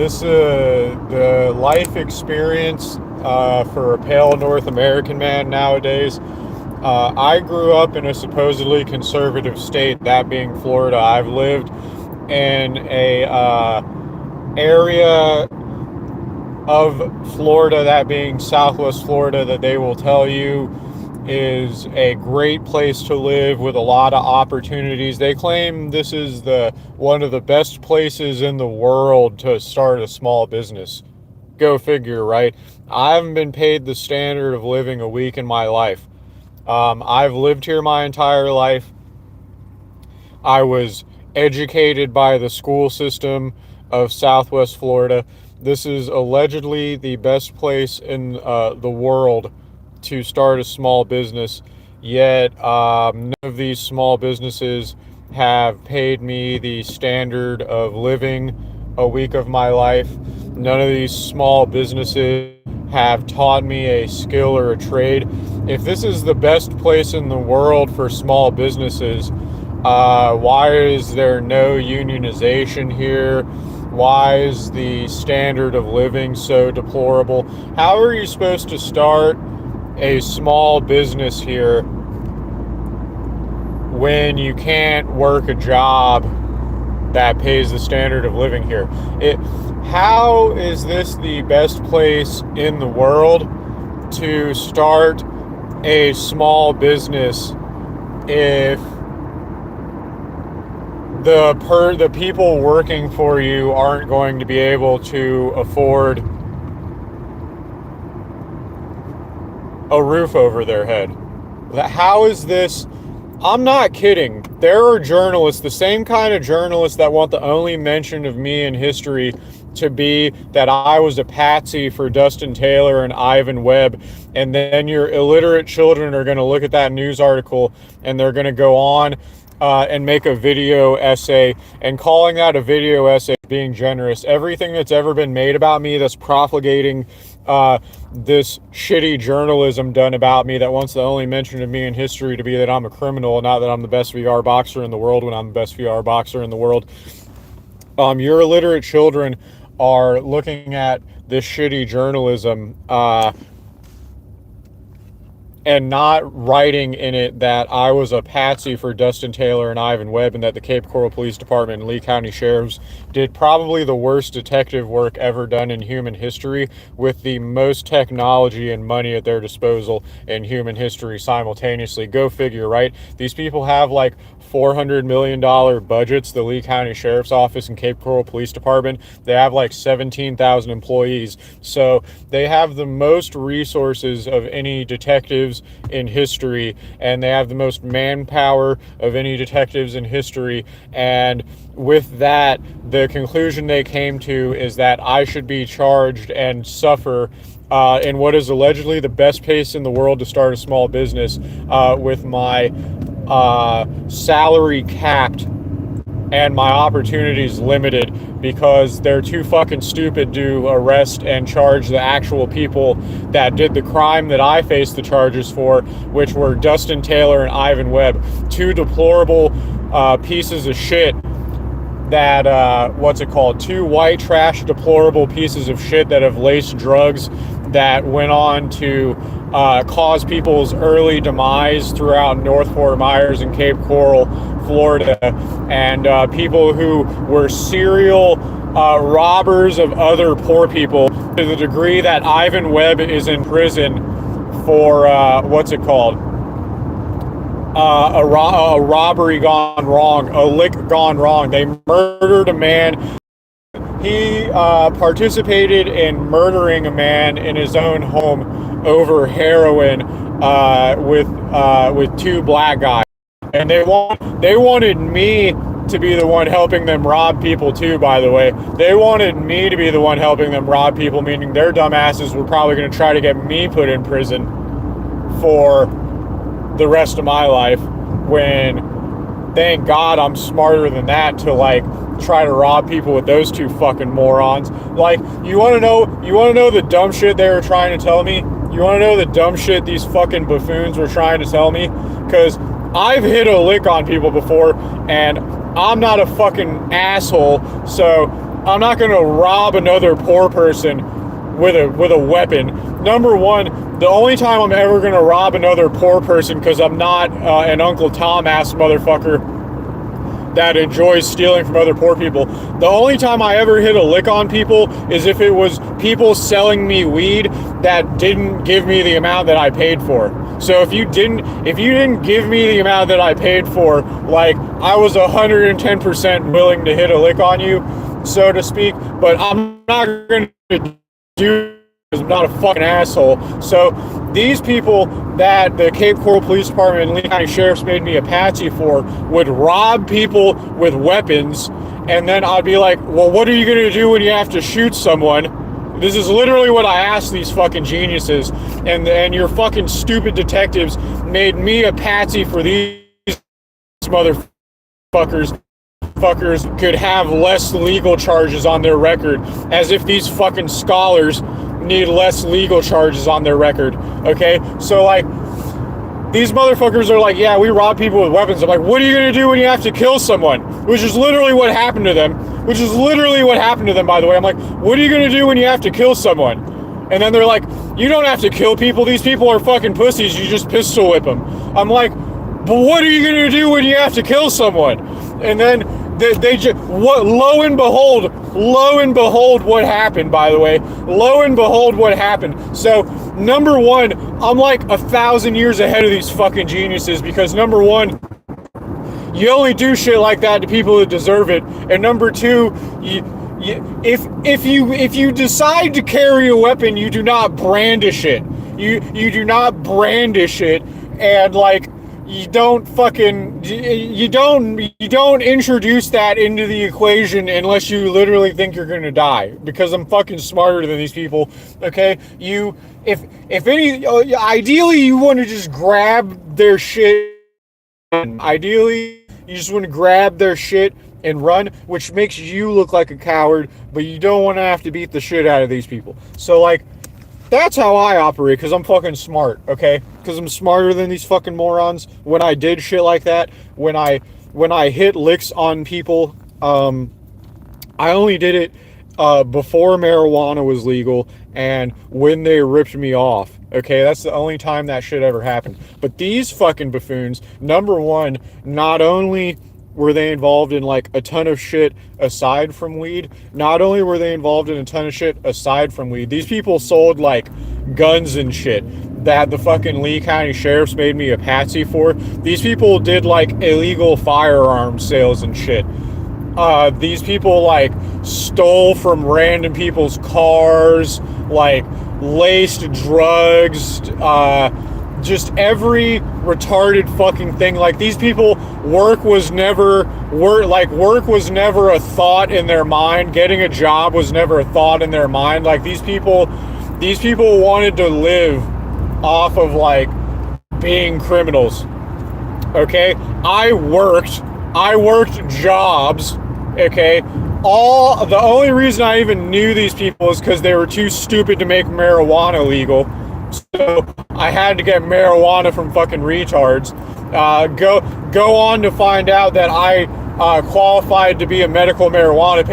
The life experience for a pale North American man nowadays. I grew up in a supposedly conservative state, that being Florida. I've lived in a area of Florida, that being Southwest Florida, that they will tell you is a great place to live with a lot of opportunities. They claim this is the one of the best places in the world to start a small business. Go figure, right? I haven't been paid the standard of living a week in my life. I've lived here my entire life. I was educated by the school system of Southwest Florida. This is allegedly the best place in the world to start a small business, yet none of these small businesses have paid me the standard of living a week of my life. None of these small businesses have taught me a skill or a trade. If this is the best place in the world for small businesses, why is there no unionization here? Why is the standard of living so deplorable? How are you supposed to start a small business here when you can't work a job that pays the standard of living here? How is this the best place in the world to start a small business if the people working for you aren't going to be able to afford a roof over their head? How is this? I'm not kidding. There are journalists, the same kind of journalists that want the only mention of me in history to be that I was a patsy for Dustin Taylor and Ivan Webb. And then your illiterate children are going to look at that news article and they're going to go on and make a video essay, and calling that a video essay being generous. Everything that's ever been made about me that's profligating this shitty journalism done about me that wants the only mention of me in history to be that I'm a criminal, not that I'm the best VR boxer in the world when I'm the best VR boxer in the world. Your illiterate children are looking at this shitty journalism and not writing in it that I was a patsy for Dustin Taylor and Ivan Webb, and that the Cape Coral Police Department and Lee County Sheriffs did probably the worst detective work ever done in human history, with the most technology and money at their disposal in human history simultaneously. Go figure, right? These people have like $400 million budgets, the Lee County Sheriff's Office and Cape Coral Police Department. They have like 17,000 employees. So they have the most resources of any detectives in history, and they have the most manpower of any detectives in history. And with that, the conclusion they came to is that I should be charged and suffer in what is allegedly the best place in the world to start a small business, with my salary capped and my opportunities limited, because they're too fucking stupid to arrest and charge the actual people that did the crime that I faced the charges for, which were Dustin Taylor and Ivan Webb, two deplorable pieces of shit that, two white trash deplorable pieces of shit that have laced drugs that went on to cause people's early demise throughout North Fort Myers and Cape Coral, Florida, and people who were serial robbers of other poor people, to the degree that Ivan Webb is in prison for a robbery gone wrong, a lick gone wrong. They murdered a man. He participated in murdering a man in his own home over heroin with two black guys, and they wanted me to be the one helping them rob people too. By the way, they wanted me to be the one helping them rob people, meaning their dumbasses were probably going to try to get me put in prison for the rest of my life, when thank God I'm smarter than that to like try to rob people with those two fucking morons. Like, you want to know the dumb shit they were trying to tell me? You want to know the dumb shit these fucking buffoons were trying to tell me? Because I've hit a lick on people before, and I'm not a fucking asshole, so gonna rob another poor person with a weapon. Number one, the only time I'm ever gonna rob another poor person, because I'm not an Uncle Tom ass motherfucker that enjoys stealing from other poor people. The only time I ever hit a lick on people is if it was people selling me weed that didn't give me the amount that I paid for. So if you didn't give me the amount that I paid for, like, I was 110% willing to hit a lick on you, so to speak, but I'm not going to do, I'm not a fucking asshole. So these people that the Cape Coral Police Department and Lee County Sheriff's made me a patsy for would rob people with weapons, and then I'd be like, well, what are you going to do when you have to shoot someone? This is literally what I asked these fucking geniuses, and your fucking stupid detectives made me a patsy for these motherfuckers could have less legal charges on their record, as if these fucking scholars need less legal charges on their record. Okay, so like, these motherfuckers are like, yeah, we rob people with weapons. I'm like, what are you gonna do when you have to kill someone? Which is literally what happened to them. By the way. I'm like, what are you gonna do when you have to kill someone? And then they're like, you don't have to kill people. These people are fucking pussies. You just pistol whip them. I'm like, but what are you gonna do when you have to kill someone? And then they just, what, lo and behold, what happened, by the way. Lo and behold, what happened. So, number one, I'm like 1,000 years ahead of these fucking geniuses, because number one, you only do shit like that to people that deserve it. And number two, if you decide to carry a weapon, you do not brandish it. You do not brandish it, and like, you don't introduce that into the equation unless you literally think you're gonna die, because I'm fucking smarter than these people. Okay, ideally you want to just grab their shit. Ideally, you just want to grab their shit and run, which makes you look like a coward, but you don't want to have to beat the shit out of these people. So like, that's how I operate, because I'm fucking smart, okay? Because I'm smarter than these fucking morons. When I did shit like that, when I hit licks on people, I only did it before marijuana was legal and when they ripped me off, okay? That's the only time that shit ever happened. But these fucking buffoons, number one, not only were they involved in like a ton of shit aside from weed, these people sold like guns and shit that the fucking Lee County Sheriff's made me a patsy for. These people did like illegal firearms sales and shit. These people like stole from random people's cars, like laced drugs, just every retarded fucking thing. Like, these people, work was never a thought in their mind. Getting a job was never a thought in their mind. Like, these people wanted to live off of like being criminals. Okay, I worked jobs. Okay, the only reason I even knew these people is because they were too stupid to make marijuana legal. So I had to get marijuana from fucking retards. Go on to find out that I qualified to be a medical marijuana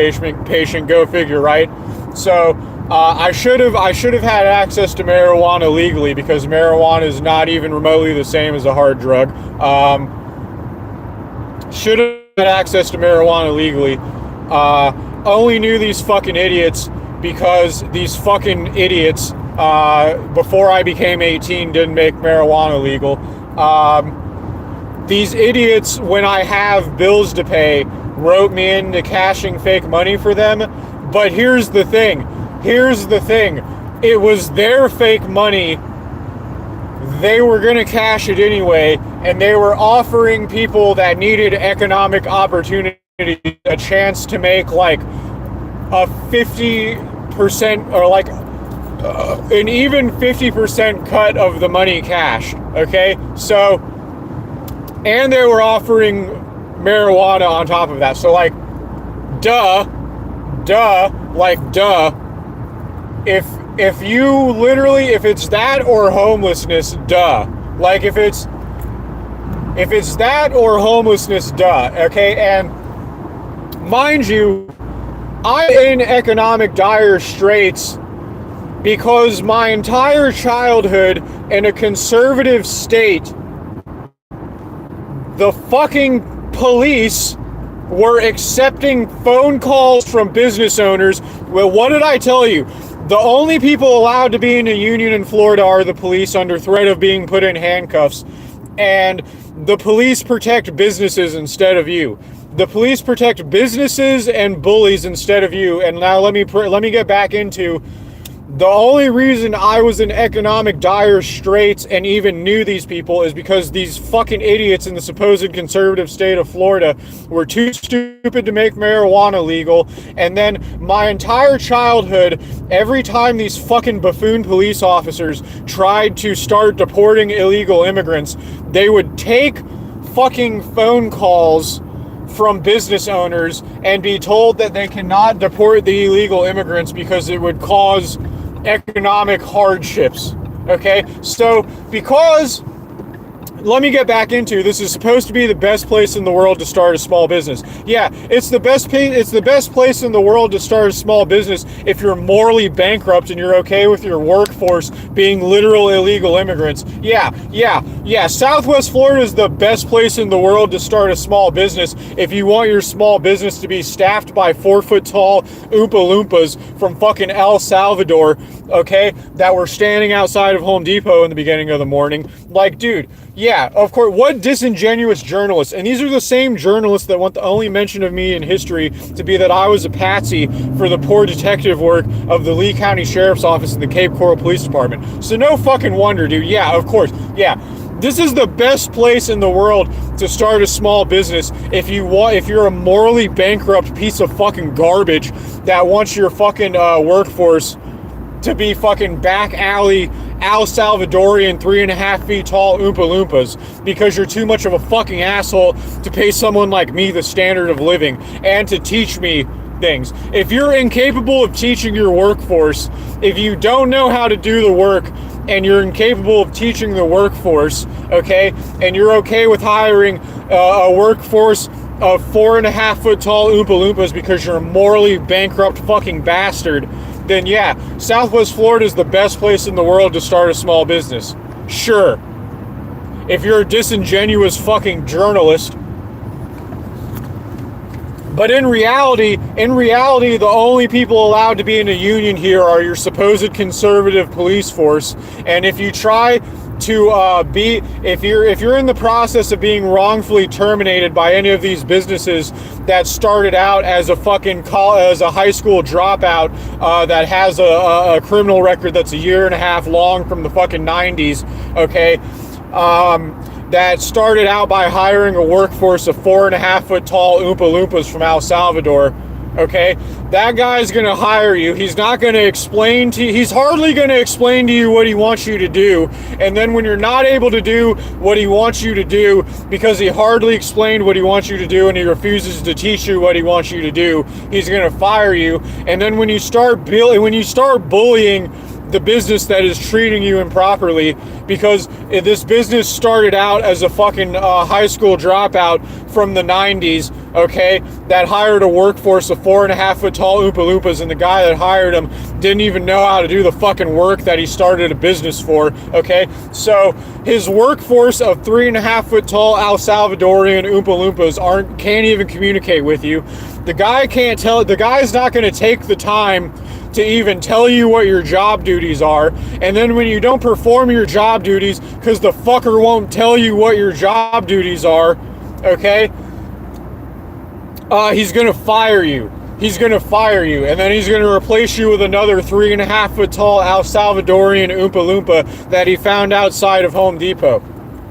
patient. Go figure, right? So I should have had access to marijuana legally, because marijuana is not even remotely the same as a hard drug. Should have had access to marijuana legally. Only knew these fucking idiots because these fucking idiots, before I became 18, didn't make marijuana legal. These idiots, when I have bills to pay, wrote me into cashing fake money for them. But here's the thing. It was their fake money. They were going to cash it anyway, and they were offering people that needed economic opportunity a chance to make like a 50% or like an even 50% cut of the money cash. Okay, so, and they were offering marijuana on top of that. So like, duh. If you literally, if it's that or homelessness, duh. Like, if it's that or homelessness, duh. Okay, and mind you, I'm in economic dire straits because my entire childhood in a conservative state, the fucking police were accepting phone calls from business owners. Well, what did I tell you? The only people allowed to be in a union in Florida are the police under threat of being put in handcuffs. And the police protect businesses instead of you. The police protect businesses and bullies instead of you. And now let me get back into the only reason I was in economic dire straits and even knew these people is because these fucking idiots in the supposed conservative state of Florida were too stupid to make marijuana legal. And then my entire childhood, every time these fucking buffoon police officers tried to start deporting illegal immigrants, they would take fucking phone calls from business owners and be told that they cannot deport the illegal immigrants because it would cause economic hardships. Okay, so because let me get back into this is supposed to be the best place in the world to start a small business. Yeah, it's the best place in the world to start a small business if you're morally bankrupt and you're okay with your workforce being literal illegal immigrants. Yeah. Southwest Florida is the best place in the world to start a small business if you want your small business to be staffed by 4-foot-tall Oompa Loompas from fucking El Salvador, okay, that were standing outside of Home Depot in the beginning of the morning. Like, dude, yeah, of course, what disingenuous journalists, and these are the same journalists that want the only mention of me in history to be that I was a patsy for the poor detective work of the Lee County Sheriff's Office and the Cape Coral Police Department. So no fucking wonder, dude. Yeah, of course, yeah. This is the best place in the world to start a small business if you're a morally bankrupt piece of fucking garbage that wants your fucking workforce to be fucking back alley Al Salvadorian 3.5 feet tall Oompa Loompas because you're too much of a fucking asshole to pay someone like me the standard of living and to teach me things. If you're incapable of teaching your workforce, if you don't know how to do the work and you're incapable of teaching the workforce, okay, and you're okay with hiring a workforce of 4.5 foot tall Oompa Loompas because you're a morally bankrupt fucking bastard, then yeah, Southwest Florida is the best place in the world to start a small business. Sure. If you're a disingenuous fucking journalist. But in reality, the only people allowed to be in a union here are your supposed conservative police force. And if you try to if you're in the process of being wrongfully terminated by any of these businesses that started out as a fucking as a high school dropout that has a criminal record that's 1.5 years long from the fucking 90s, okay, that started out by hiring a workforce of 4.5 foot tall Oompa Loompas from El Salvador, okay, that guy's gonna hire you. He's not gonna explain to you, he's hardly gonna explain to you what he wants you to do. And then when you're not able to do what he wants you to do because he hardly explained what he wants you to do and he refuses to teach you what he wants you to do, he's gonna fire you. And then when you start bullying the business that is treating you improperly, because this business started out as a fucking high school dropout from the 90s, okay, that hired a workforce of 4.5 foot tall Oompa Loompas, and the guy that hired him didn't even know how to do the fucking work that he started a business for, okay? So his workforce of 3.5 foot tall El Salvadorian Oompa Loompas can't even communicate with you. The guy's not going to take the time to even tell you what your job duties are, and then when you don't perform your job duties because the fucker won't tell you what your job duties are, okay, he's gonna fire you. And then he's gonna replace you with another 3.5 foot tall El Salvadorian Oompa Loompa that he found outside of Home Depot,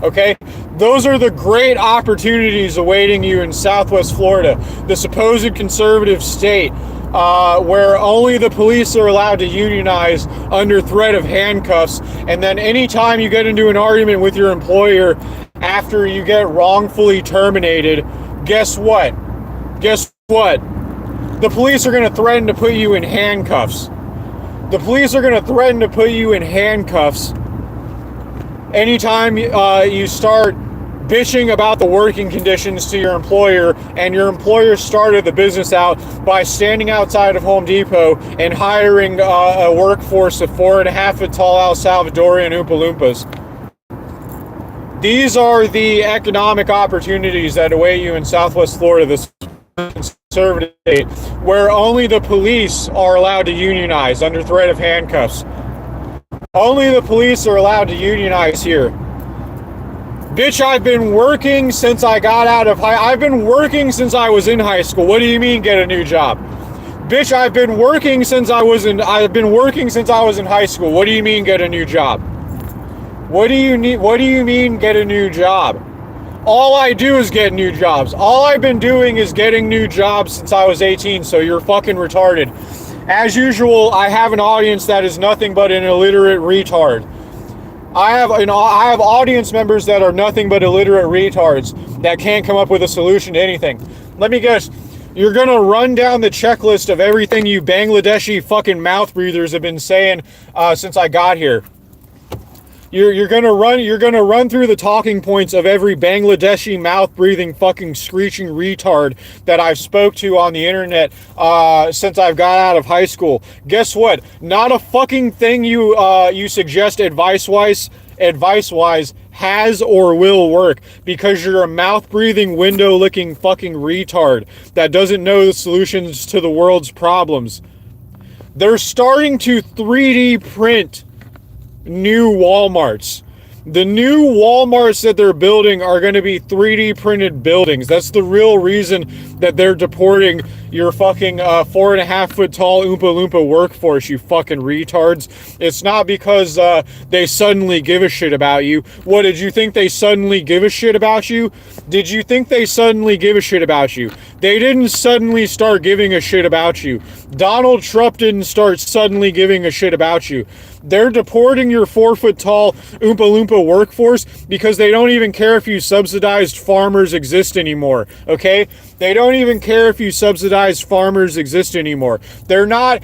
okay? Those are the great opportunities awaiting you in Southwest Florida, the supposed conservative state, where only the police are allowed to unionize under threat of handcuffs. And then anytime you get into an argument with your employer after you get wrongfully terminated, guess what? The police are going to threaten to put you in handcuffs. Anytime you start bitching about the working conditions to your employer, and your employer started the business out by standing outside of Home Depot and hiring a workforce of 4.5-foot tall El Salvadorian Oompa Loompas. These are the economic opportunities that await you in Southwest Florida, this conservative state, where only the police are allowed to unionize under threat of handcuffs. Only the police are allowed to unionize here. Bitch, I've been working since I got out of I've been working since I was in high school. What do you mean get a new job? Bitch, I've been working since I was in high school. What do you mean get a new job? What do you mean get a new job? All I do is get new jobs. All I've been doing is getting new jobs since I was 18, so you're fucking retarded. As usual, I have an audience that is nothing but an illiterate retard. I have audience members that are nothing but illiterate retards that can't come up with a solution to anything. Let me guess. You're gonna run down the checklist of everything you Bangladeshi fucking mouth breathers have been saying since I got here. You're gonna run through the talking points of every Bangladeshi mouth-breathing fucking screeching retard that I've spoke to on the internet since I've got out of high school. Guess what? Not a fucking thing you suggest advice-wise has or will work, because you're a mouth-breathing, window-licking fucking retard that doesn't know the solutions to the world's problems. They're starting to 3D print new Walmarts. The new Walmarts that they're building are going to be 3D printed buildings. That's the real reason that they're deporting your fucking 4.5-foot tall Oompa Loompa workforce, you fucking retards. It's not because they suddenly give a shit about you. What, did you think they suddenly give a shit about you? Did you think they suddenly give a shit about you? They didn't suddenly start giving a shit about you. Donald Trump didn't start suddenly giving a shit about you. They're deporting your 4-foot tall Oompa Loompa workforce because they don't even care if you subsidized farmers exist anymore, okay? They don't even care if you subsidized farmers exist anymore. They're not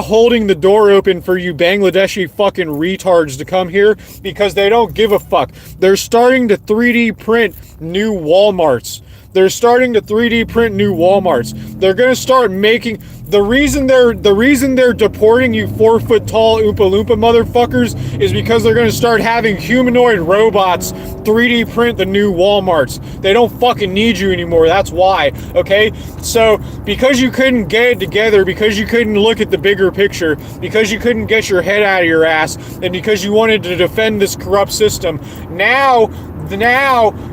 holding the door open for you Bangladeshi fucking retards to come here because they don't give a fuck. They're starting to 3D print new Walmarts. They're starting to 3D print new Walmarts. They're going to start making... The reason they're deporting you 4-foot tall Oompa Loompa motherfuckers is because they're going to start having humanoid robots 3D print the new Walmarts. They don't fucking need you anymore. That's why, okay? So, because you couldn't get it together, because you couldn't look at the bigger picture, because you couldn't get your head out of your ass, and because you wanted to defend this corrupt system, now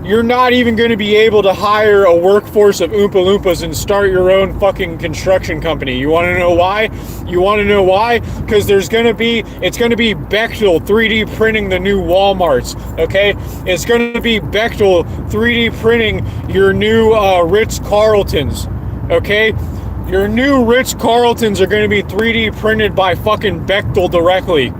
you're not even going to be able to hire a workforce of Oompa Loompas and start your own fucking construction company. You want to know why? Because it's going to be Bechtel 3D printing the new Walmarts, okay? It's going to be Bechtel 3D printing your new Ritz-Carltons, okay? Your new Ritz-Carltons are going to be 3D printed by fucking Bechtel directly.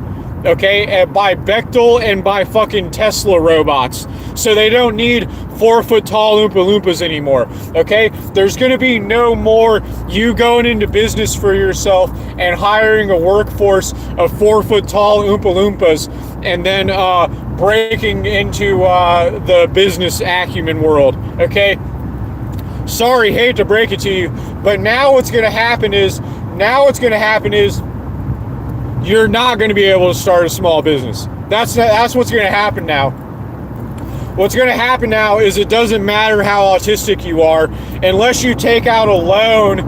Okay, by Bechtel and by fucking Tesla robots. So they don't need 4-foot tall Oompa Loompas anymore. Okay, there's going to be no more you going into business for yourself and hiring a workforce of 4-foot tall Oompa Loompas and then breaking into the business acumen world. Okay, sorry, hate to break it to you, but now what's going to happen is you're not going to be able to start a small business. That's what's going to happen now. What's going to happen now is it doesn't matter how autistic you are, unless you take out a loan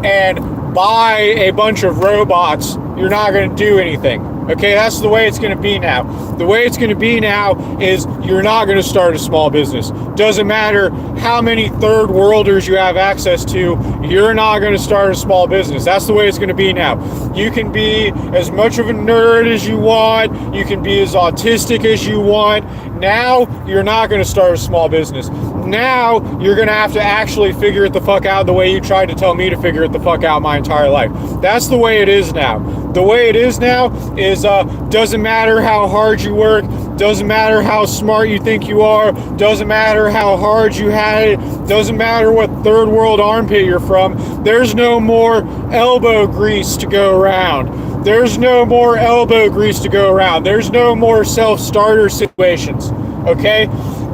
and buy a bunch of robots, you're not going to do anything. Okay, that's the way it's going to be now. The way it's going to be now is you're not going to start a small business. Doesn't matter how many third worlders you have access to, you're not going to start a small business. That's the way it's going to be now. You can be as much of a nerd as you want. You can be as autistic as you want. Now, you're not going to start a small business. Now, you're going to have to actually figure it the fuck out the way you tried to tell me to figure it the fuck out my entire life. That's the way it is now. The way it is now is doesn't matter how hard you work, doesn't matter how smart you think you are, doesn't matter how hard you had it, doesn't matter what third world armpit you're from, there's no more elbow grease to go around. There's no more elbow grease to go around. There's no more self-starter situations, okay?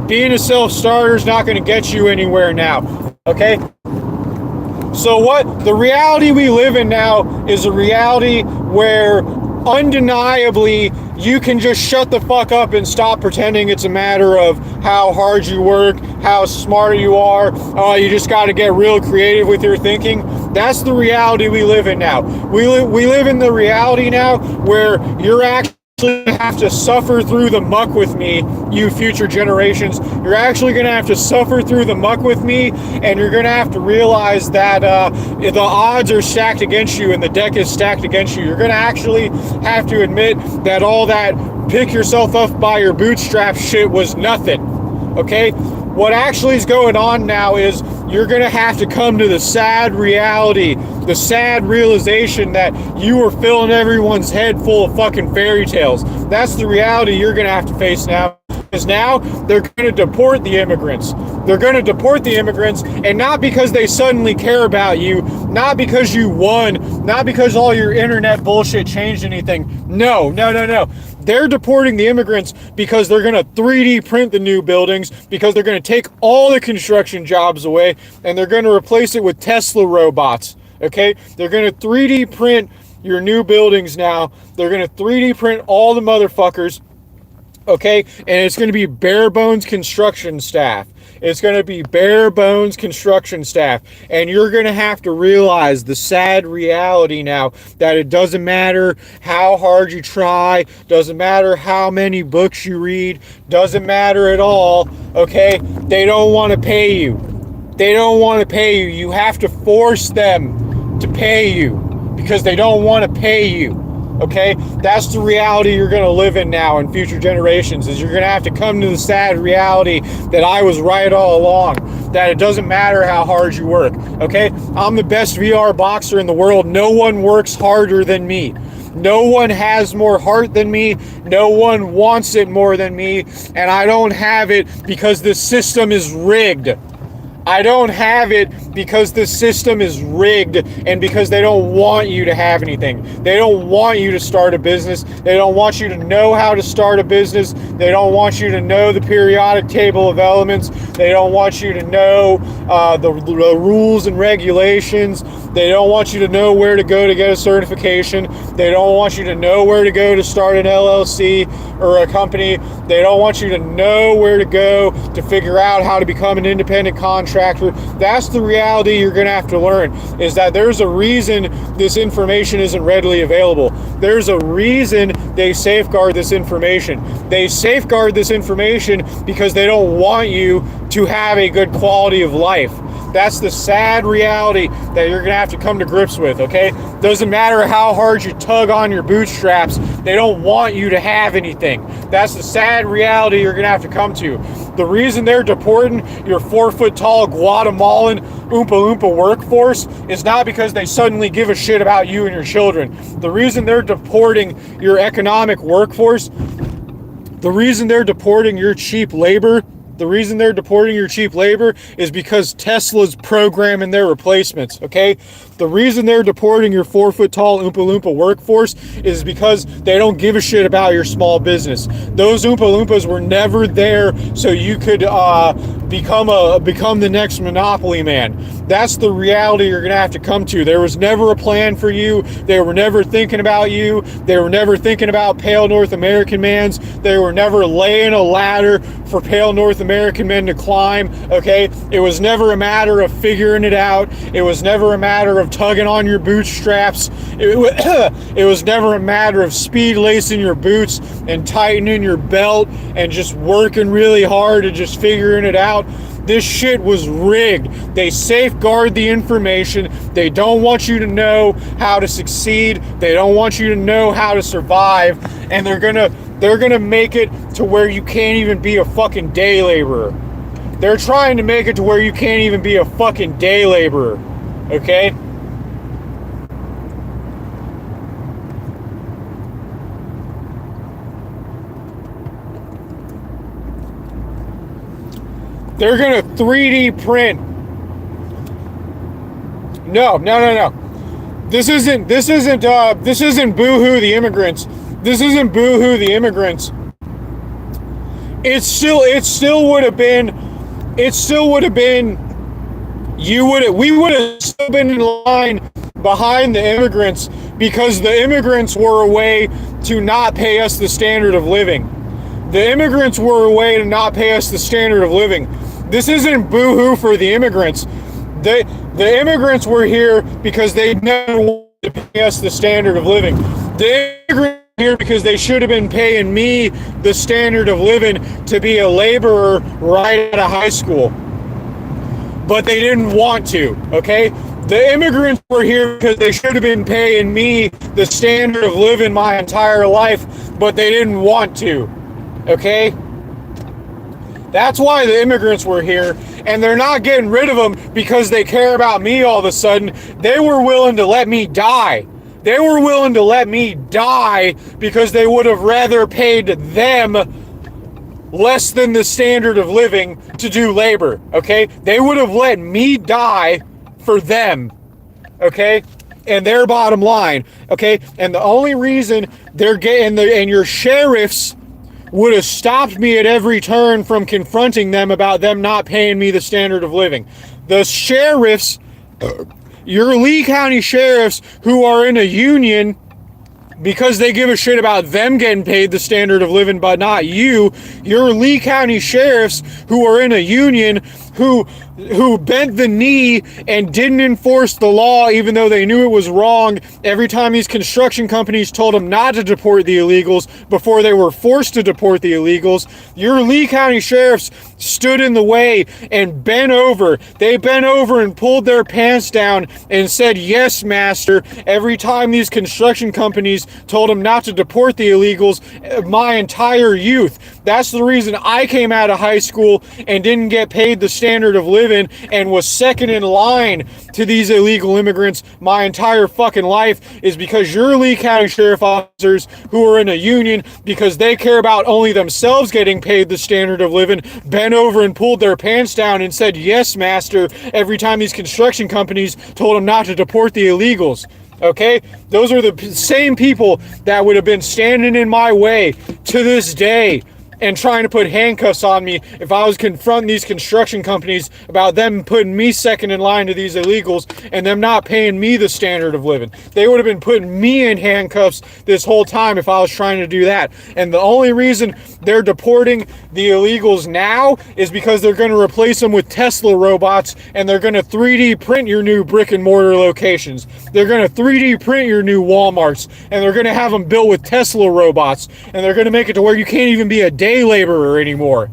Being a self-starter is not going to get you anywhere now, okay? So the reality we live in now is a reality where undeniably you can just shut the fuck up and stop pretending it's a matter of how hard you work, how smart you are. You just got to get real creative with your thinking. That's the reality we live in now. We live in the reality now where you're actually have to suffer through the muck with me, you future generations. You're actually going to have to suffer through the muck with me, and you're going to have to realize that the odds are stacked against you and the deck is stacked against you. You're going to actually have to admit that all that pick yourself up by your bootstraps shit was nothing, okay? What actually is going on now is you're going to have to come to the sad reality, the sad realization that you were filling everyone's head full of fucking fairy tales. That's the reality you're going to have to face now. Because now they're going to deport the immigrants. They're going to deport the immigrants, and not because they suddenly care about you, not because you won, not because all your internet bullshit changed anything. No. They're deporting the immigrants because they're going to 3D print the new buildings, because they're going to take all the construction jobs away, and they're going to replace it with Tesla robots, okay? They're going to 3D print your new buildings now. They're going to 3D print all the motherfuckers, okay? And it's going to be bare bones construction staff. It's going to be bare bones construction staff. And you're going to have to realize the sad reality now that it doesn't matter how hard you try, doesn't matter how many books you read, doesn't matter at all, okay? They don't want to pay you. They don't want to pay you. You have to force them to pay you because they don't want to pay you. Okay, that's the reality you're going to live in now in future generations, is you're going to have to come to the sad reality that I was right all along, that it doesn't matter how hard you work. Okay, I'm the best VR boxer in the world. No one works harder than me. No one has more heart than me. No one wants it more than me. And I don't have it because the system is rigged. I don't have it because the system is rigged and because they don't want you to have anything. They don't want you to start a business. They don't want you to know how to start a business. They don't want you to know the periodic table of elements. They don't want you to know the rules and regulations. They don't want you to know where to go to get a certification. They don't want you to know where to go to start an LLC or a company. They don't want you to know where to go to figure out how to become an independent contractor. That's the reality you're going to have to learn, is that there's a reason this information isn't readily available. There's a reason they safeguard this information. They safeguard this information because they don't want you to have a good quality of life. That's the sad reality that you're going to have to come to grips with, okay? Doesn't matter how hard you tug on your bootstraps, they don't want you to have anything. That's the sad reality you're going to have to come to. The reason they're deporting your 4-foot-tall Guatemalan Oompa Loompa workforce is not because they suddenly give a shit about you and your children. The reason they're deporting your economic workforce, the reason they're deporting your cheap labor, is because Tesla's programming their replacements, okay? The reason they're deporting your 4-foot-tall Oompa Loompa workforce is because they don't give a shit about your small business. Those Oompa Loompas were never there so you could become the next monopoly man. That's the reality you're going to have to come to. There was never a plan for you. They were never thinking about you. They were never thinking about pale North American mans. They were never laying a ladder for pale North American men to climb, okay? It was never a matter of figuring it out. It was never a matter of tugging on your bootstraps. It was never a matter of speed lacing your boots and tightening your belt and just working really hard and just figuring it out. This shit was rigged. They safeguard the information. They don't want you to know how to succeed. They don't want you to know how to survive. And they're gonna make it to where you can't even be a fucking day laborer. They're trying to make it to where you can't even be a fucking day laborer. Okay? They're going to 3D print. No. this isn't Boohoo the Immigrants. This isn't Boohoo the Immigrants. It still would have been, we would have still been in line behind the immigrants, because the immigrants were a way to not pay us the standard of living. The immigrants were a way to not pay us the standard of living. This isn't Boohoo for the immigrants. The immigrants were here because they never wanted to pay us the standard of living. The immigrants were here because they should have been paying me the standard of living to be a laborer right out of high school. But they didn't want to, okay? The immigrants were here because they should have been paying me the standard of living my entire life, but they didn't want to, okay? That's why the immigrants were here, and they're not getting rid of them because they care about me all of a sudden. They were willing to let me die. They were willing to let me die because they would have rather paid them less than the standard of living to do labor, okay? They would have let me die for them, okay? And their bottom line, okay? And the only reason they're getting and your sheriffs would have stopped me at every turn from confronting them about them not paying me the standard of living. The sheriffs, your Lee County sheriffs who are in a union because they give a shit about them getting paid the standard of living, but not you. Your Lee County sheriffs who are in a union who bent the knee and didn't enforce the law even though they knew it was wrong every time these construction companies told them not to deport the illegals before they were forced to deport the illegals. Your Lee County sheriffs stood in the way and bent over. They bent over and pulled their pants down and said, "Yes, master," every time these construction companies told them not to deport the illegals my entire youth. That's the reason I came out of high school and didn't get paid the standard of living and was second in line to these illegal immigrants my entire fucking life, is because your Lee County sheriff officers who are in a union because they care about only themselves getting paid the standard of living bent over and pulled their pants down and said, "Yes, master," every time these construction companies told them not to deport the illegals. Okay? Those are the same people that would have been standing in my way to this day and trying to put handcuffs on me if I was confronting these construction companies about them putting me second in line to these illegals and them not paying me the standard of living. They would have been putting me in handcuffs this whole time if I was trying to do that. And the only reason they're deporting the illegals now is because they're going to replace them with Tesla robots, and they're going to 3D print your new brick and mortar locations. They're going to 3D print your new Walmarts, and they're going to have them built with Tesla robots, and they're going to make it to where you can't even be a day laborer anymore.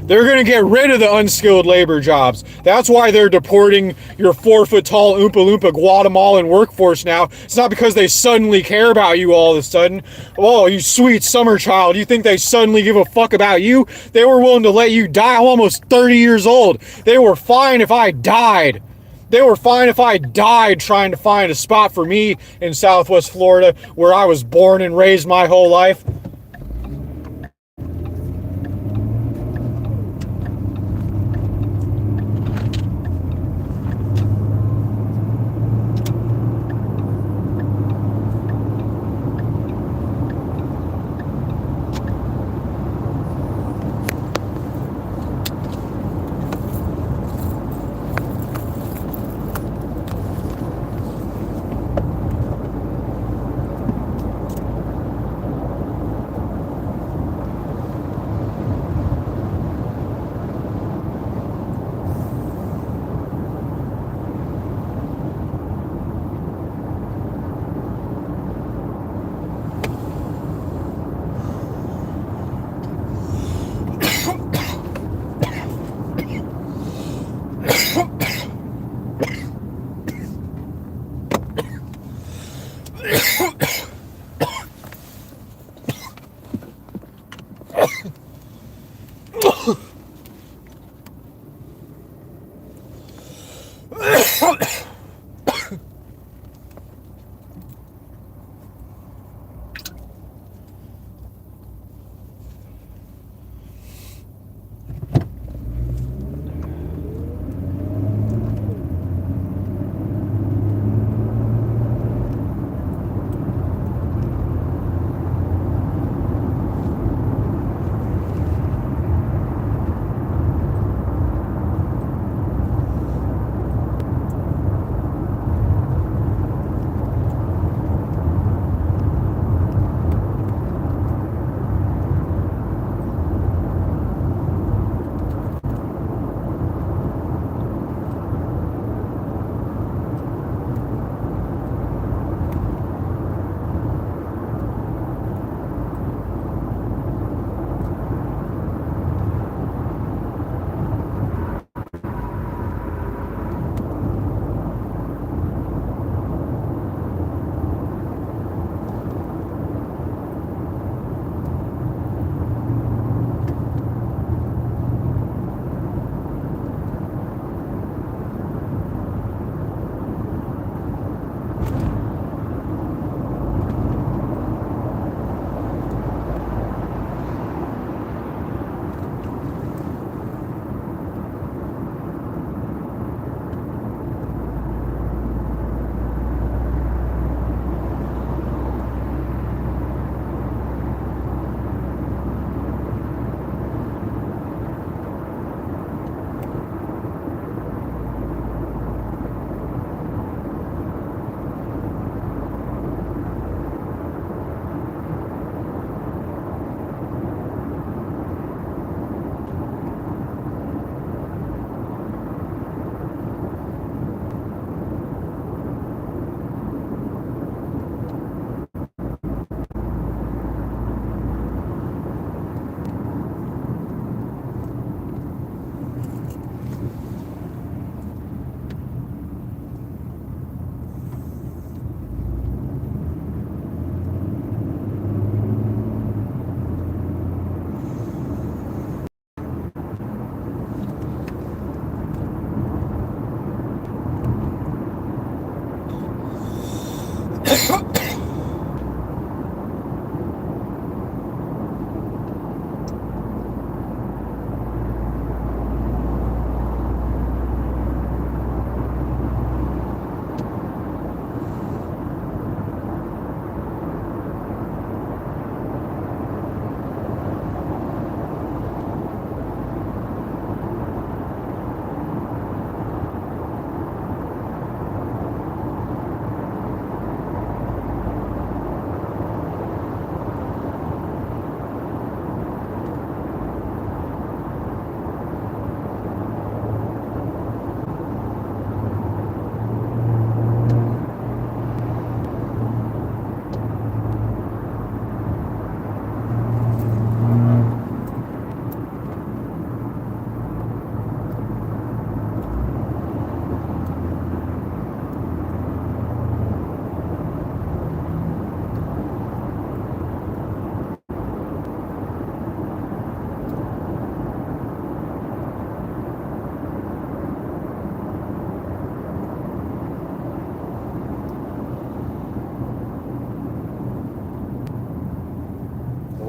They're going to get rid of the unskilled labor jobs. That's why they're deporting your 4-foot-tall Oompa Loompa Guatemalan workforce now. It's not because they suddenly care about you all of a sudden. Oh, you sweet summer child. You think they suddenly give a fuck about you? They were willing to let you die. I'm almost 30 years old. They were fine if I died. They were fine if I died trying to find a spot for me in Southwest Florida, where I was born and raised my whole life.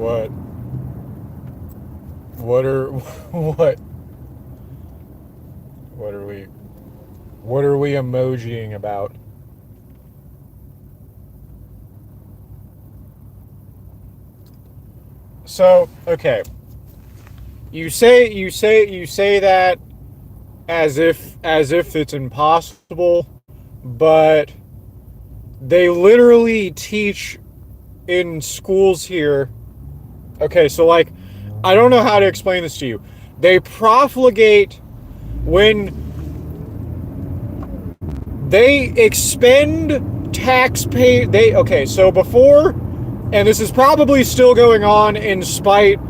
What? What are what? What are we emojiing about? So, okay. You say that as if it's impossible, but they literally teach in schools here. Okay, so like I don't know how to explain this to you. They profligate when they expend taxpayer they okay, so before, and this is probably still going on in spite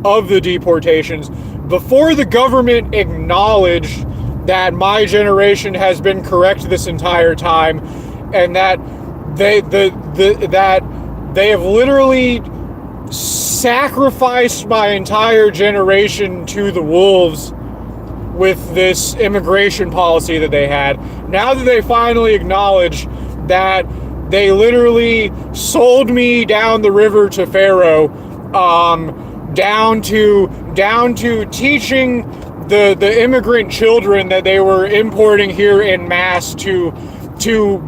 of the deportations, before the government acknowledged that my generation has been correct this entire time, and that they have literally sacrificed my entire generation to the wolves with this immigration policy that they had. Now that they finally acknowledge that they literally sold me down the river to Pharaoh, down to teaching the immigrant children that they were importing here in mass to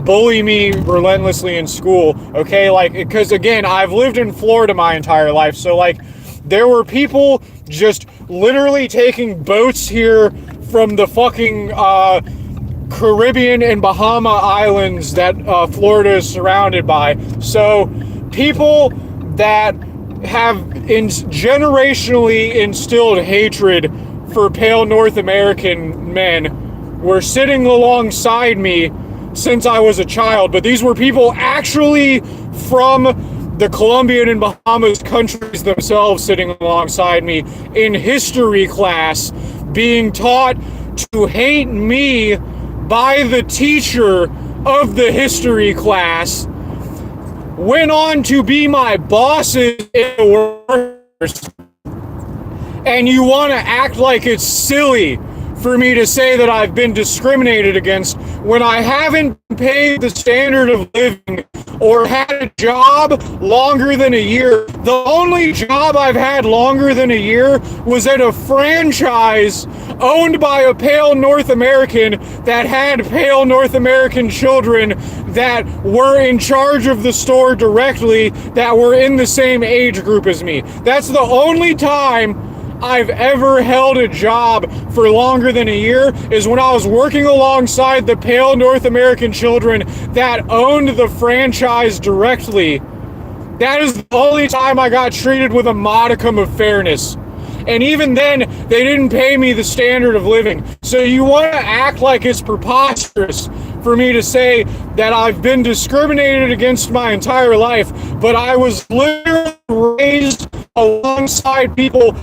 bully me relentlessly in school. Okay, like, because again, I've lived in Florida my entire life, so like there were people just literally taking boats here from the fucking Caribbean and Bahama Islands that Florida is surrounded by. So people that have generationally instilled hatred for pale North American men were sitting alongside me since I was a child, but these were people actually from the Colombian and Bahamas countries themselves sitting alongside me in history class, being taught to hate me by the teacher of the history class, went on to be my bosses in the workforce, and you want to act like it's silly for me to say that I've been discriminated against when I haven't paid the standard of living or had a job longer than a year. The only job I've had longer than a year was at a franchise owned by a pale North American that had pale North American children that were in charge of the store directly, that were in the same age group as me. That's the only time I've ever held a job for longer than a year, is when I was working alongside the pale North American children that owned the franchise directly. That is the only time I got treated with a modicum of fairness. And even then, they didn't pay me the standard of living. So you want to act like it's preposterous for me to say that I've been discriminated against my entire life, but I was literally raised alongside people,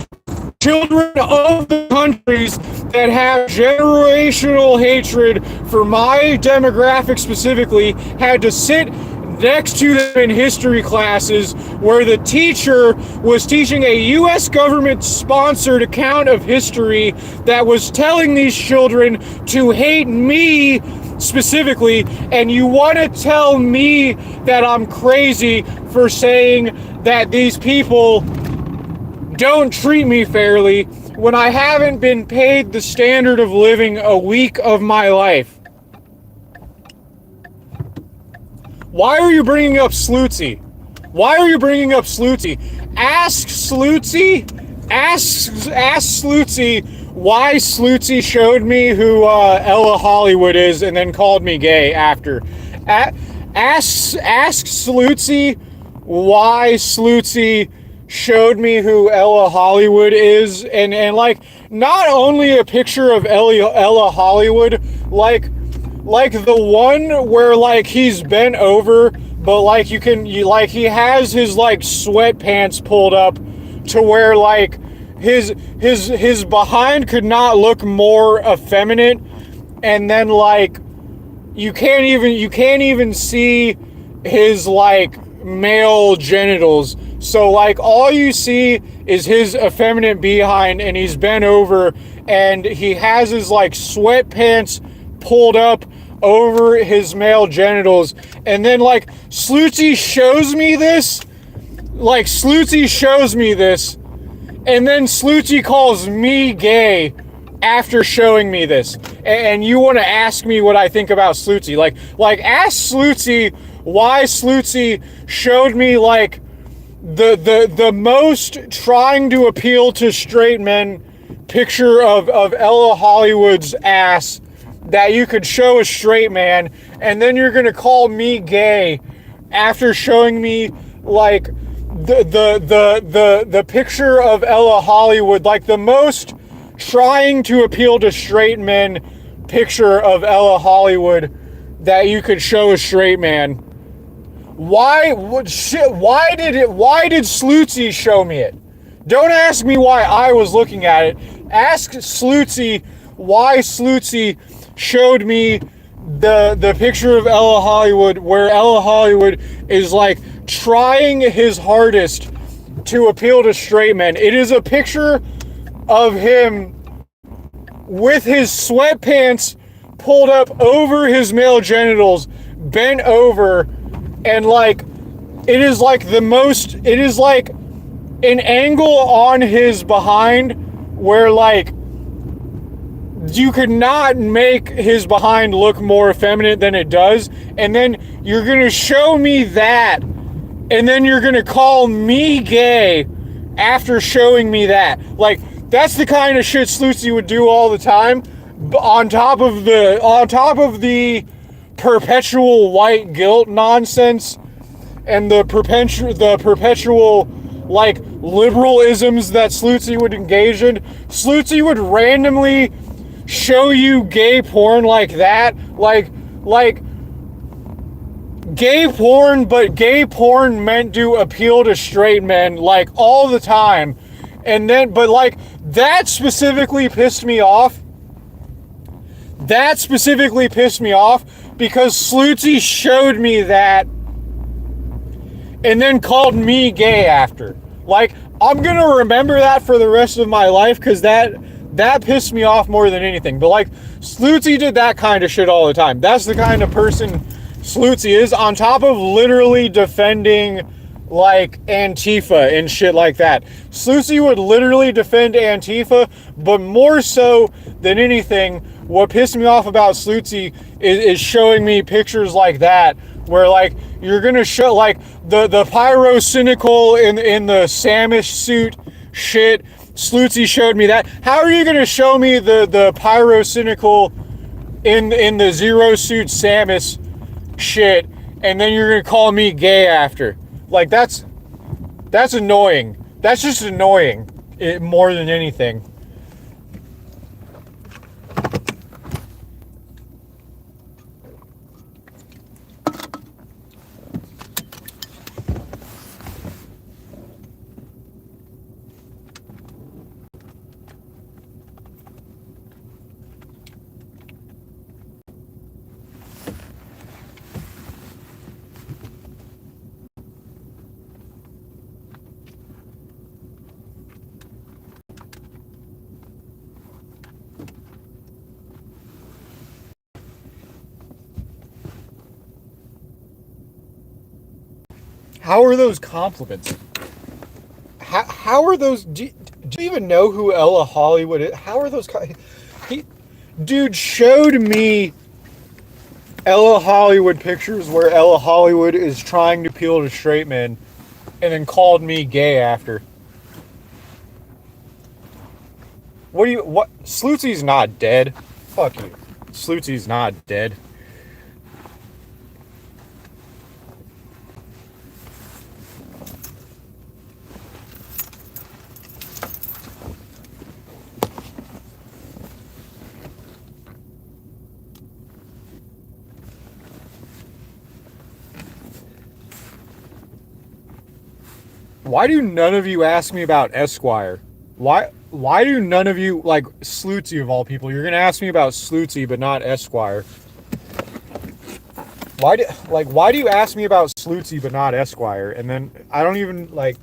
children of the countries that have generational hatred for my demographic specifically, had to sit next to them in history classes where the teacher was teaching a U.S. government-sponsored account of history that was telling these children to hate me specifically, and you want to tell me that I'm crazy for saying that these people don't treat me fairly when I haven't been paid the standard of living a week of my life. Why are you bringing up Slutzy? Why are you bringing up Slutzy? Ask Slutzy why Slutzy showed me who Ella Hollywood is and then called me gay after. Ask Slutzy why Slutzy showed me who Ella Hollywood is, and like, not only a picture of Ella Hollywood, like the one where like he's bent over, but like you he has his like sweatpants pulled up to where like his behind could not look more effeminate, and then like you can't even see his like male genitals. So like all you see is his effeminate behind, and he's bent over, and he has his like sweatpants pulled up over his male genitals. And then like Slutzy shows me this like Slutzy shows me this, and then Slutzy calls me gay after showing me this. And you want to ask me what I think about Slutzy. Like ask Slutzy why Slutzy showed me like the most trying to appeal to straight men picture of Ella Hollywood's ass that you could show a straight man, and then you're gonna call me gay after showing me like the picture of Ella Hollywood, like the most trying to appeal to straight men picture of Ella Hollywood that you could show a straight man. Why did Slutzy show me it? Don't ask me why I was looking at it. Ask Slutzy why Slutzy showed me the picture of Ella Hollywood, where Ella Hollywood is like trying his hardest to appeal to straight men. It is a picture of him with his sweatpants pulled up over his male genitals, bent over, and like it is like an angle on his behind where like you could not make his behind look more effeminate than it does, and then you're gonna show me that, and then you're gonna call me gay after showing me that. Like, that's the kind of shit Slutzy would do all the time, on top of the perpetual white guilt nonsense and the perpetual like liberalisms that Slutzy would engage in. Slutzy would randomly show you gay porn like that, like gay porn, but gay porn meant to appeal to straight men, like all the time. And then, but like that specifically pissed me off. That specifically pissed me off because Slutzy showed me that and then called me gay after. Like, I'm gonna remember that for the rest of my life because that pissed me off more than anything. But like, Slutzy did that kind of shit all the time. That's the kind of person Slutzy is, on top of literally defending like Antifa and shit like that. Slutzy would literally defend Antifa, but more so than anything, what pissed me off about Slutzy is showing me pictures like that, where like you're gonna show like the pyrocynical in the Samish suit shit. Slutzy showed me that. How are you gonna show me the pyrocynical in the zero suit Samus shit, and then you're gonna call me gay after? Like, that's annoying. That's just annoying, more than anything. How are those compliments? How are those? Do you even know who Ella Hollywood is? How are those? Dude showed me Ella Hollywood pictures where Ella Hollywood is trying to appeal to straight men, and then called me gay after. What? Slutzy's not dead. Fuck you. Slutzy's not dead. Why do none of you ask me about Esquire? Why do none of you, like Slutzy of all people, you're gonna ask me about Slutzy but not Esquire? Why do you ask me about Slutzy but not Esquire? And then I don't even like.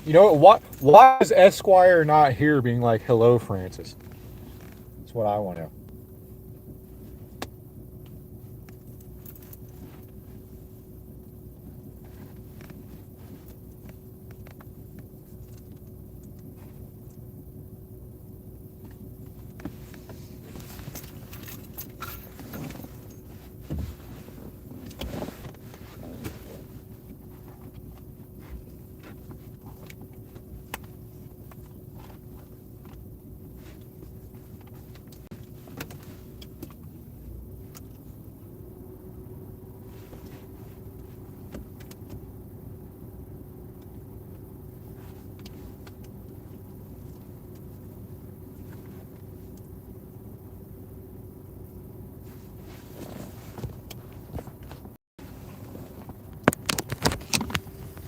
You know what? Why is Esquire not here being like, hello, Francis? That's what I want to know.